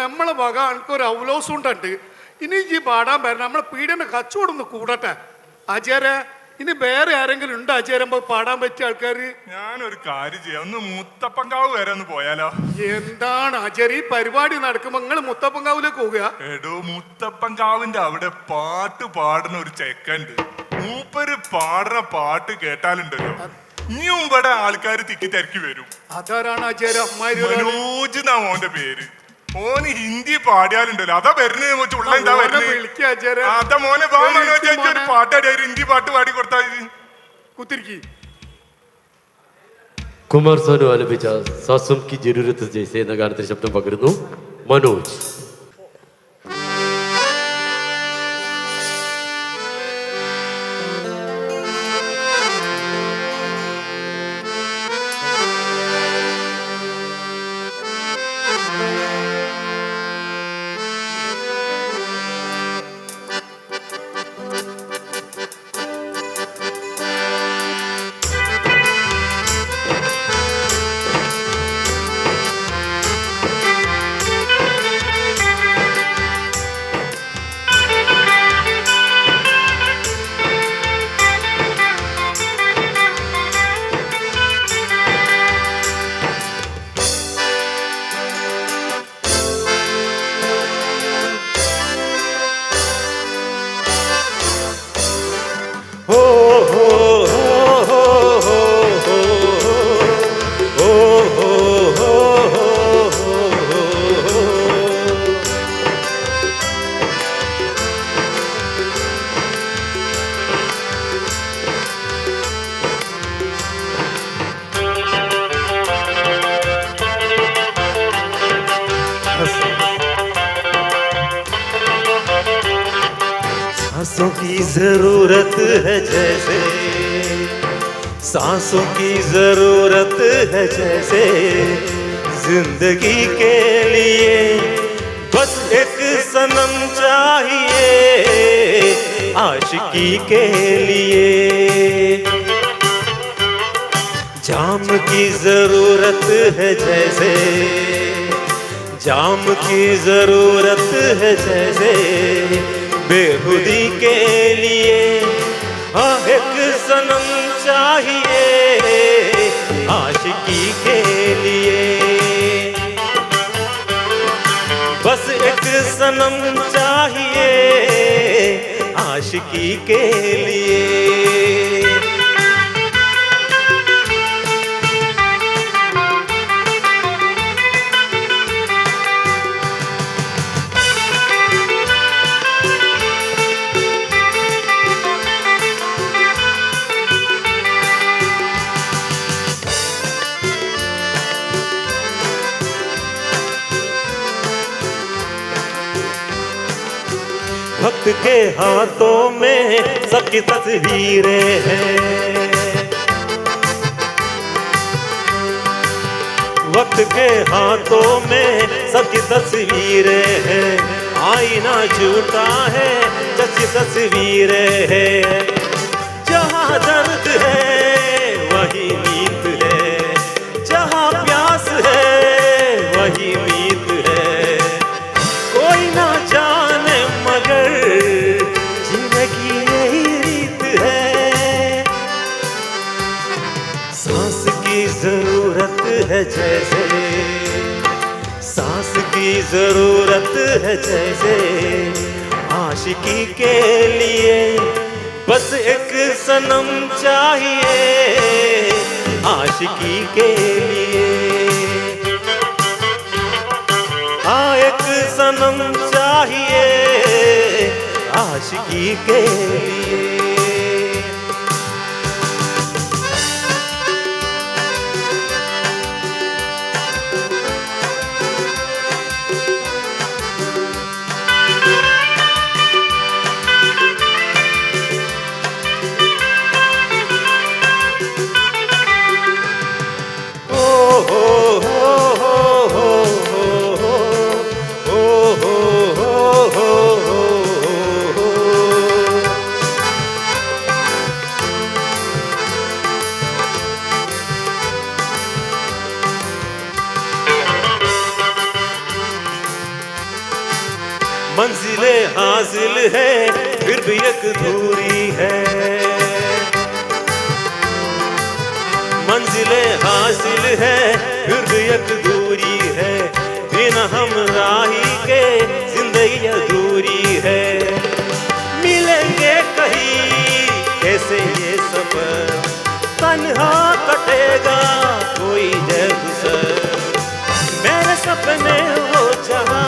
നമ്മളെ വക എനിക്കൊരു ഔലോസും ഉണ്ട്. ഇനി ഈ പാടാൻ വരണം, നമ്മളെ പീഡിയന്റെ കച്ചവടം ഒന്ന് കൂടട്ടെ. ആചാര്യ ഇനി വേറെ ആരെങ്കിലും ഉണ്ട് ആചാര്യ പാടാൻ പറ്റിയ ആൾക്കാർ? ഞാനൊരു കാര്യം ചെയ്യാം, ഒന്ന് മുത്തപ്പൻകാവ് വരെ ഒന്ന് പോയാലോ? എന്താണ് ആചാര്യ ഈ പരിപാടി നടക്കുമ്പോ നിങ്ങൾ മുത്തപ്പൻകാവിലേക്ക് പോവുക? എടോ, മുത്തപ്പൻകാവിന്റെ അവിടെ പാട്ട് പാടുന്ന ഒരു ചെക്കണ്ട്. മൂപ്പര് പാടുന്ന പാട്ട് കേട്ടാലുണ്ടല്ലോ ഇനിയും ഇവിടെ ആൾക്കാർ തിക്കി തിരക്കി വരും. അതാരാണ് ആചാര്യ? മനോജ് എന്നാ മോന്റെ പേര്. ഓന് ഹിന്ദി പാടിയാലുണ്ടല്ലോ അതാ വരുന്നത്. അതാ മോനെ വാ മനോജ്, ഒരു പാട്ടാടി ഹിന്ദി പാട്ട് പാടി കൊടുത്താ കുത്തിരിക്കി. കുമാർ സാനു ആലപിച്ച സാസും കി ജരൂരത്ത് ജയ്സെ എന്ന ഗാനത്തിന് ശബ്ദം പകരുന്നു മനോജ്. सांसों की जरूरत है जैसे, सांसों की जरूरत है जैसे, जिंदगी के लिए बस एक सनम चाहिए आशिकी के लिए। जाम की जरूरत है जैसे, जाम की जरूरत है जैसे, बेखुदी के लिए एक सनम चाहिए आशिकी के लिए। बस एक सनम चाहिए आशिकी के लिए। वक्त के हाथों में सबकी तस्वीरें हैं, वक्त के हाथों में सबकी तस्वीरें हैं, आईना झूठा है सच्ची तस्वीरें हैं। जहाँ दर्द है वही नींद है, जहाँ प्यास है वही नींद है, कोई ना जाने मगर जीने की यही रीत है। सांस की जरूरत है जैसे, सांस की जरूरत है जैसे, आशिकी के लिए बस एक सनम चाहिए आशिकी के लिए। हाँ एक सनम चाहिए आशिकी के लिए। मंजिलें हासिल है फिर भी एक दूरी है, मंजिलें हासिल है फिर भी एक दूरी है, बिना हम राही के जिंदगी अधूरी है। मिलेंगे कहीं कैसे ये सफर, तन्हा कटेगा कोई जगसर, मेरे सपने वो जहां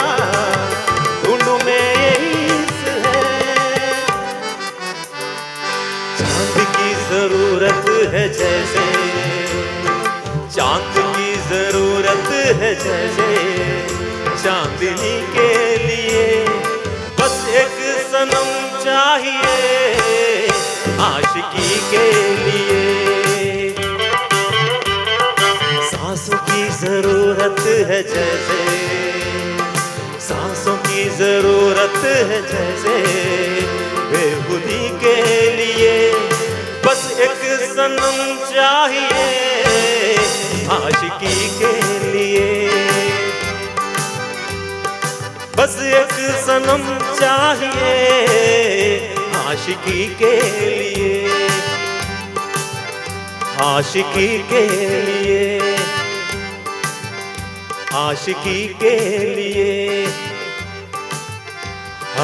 ढूंढूं में यही है। चांद की जरूरत है जैसे, चांद की जरूरत है जैसे, चांदनी के लिए बस एक सनम चाहिए आशिकी के लिए। सांसों की जरूरत है जैसे, सांसों की जरूरत है जैसे, बेखुदी के लिए बस एक सनम चाहिए आशिकी के लिए, बस एक सनम चाहिए आशिकी के लिए, आशिकी के लिए, आशिकी के लिए,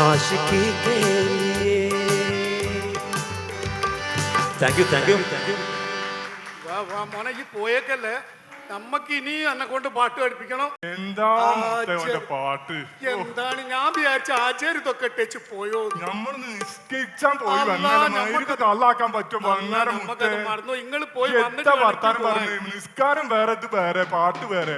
आशिकी के लिए। Thank you thank you thank you. വാ വാ മോനെ ഈ പോയേക്കല്ലേ, നമ്മക്ക് ഇനി എന്നെ കൊണ്ട് പാട്ട് പഠിപ്പിക്കണം. എന്താ മുത്തേ ഓന്റെ പാട്ട്. എന്താണ് ഞാൻ വിചാരിച്ച ആചാര്യ ഇതൊക്കെ ഇട്ടേച്ച് പോയോ. നമ്മൾ നിസ്കരിച്ചാൻ പോയി വന്നാലും കള്ളാക്കാൻ പറ്റും. നമുക്കത് മറന്നു. നിങ്ങൾ പോയി വർത്താനം പറഞ്ഞു. നിസ്കാരം വേറെ, ഇത് വേറെ, പാട്ട് വേറെ.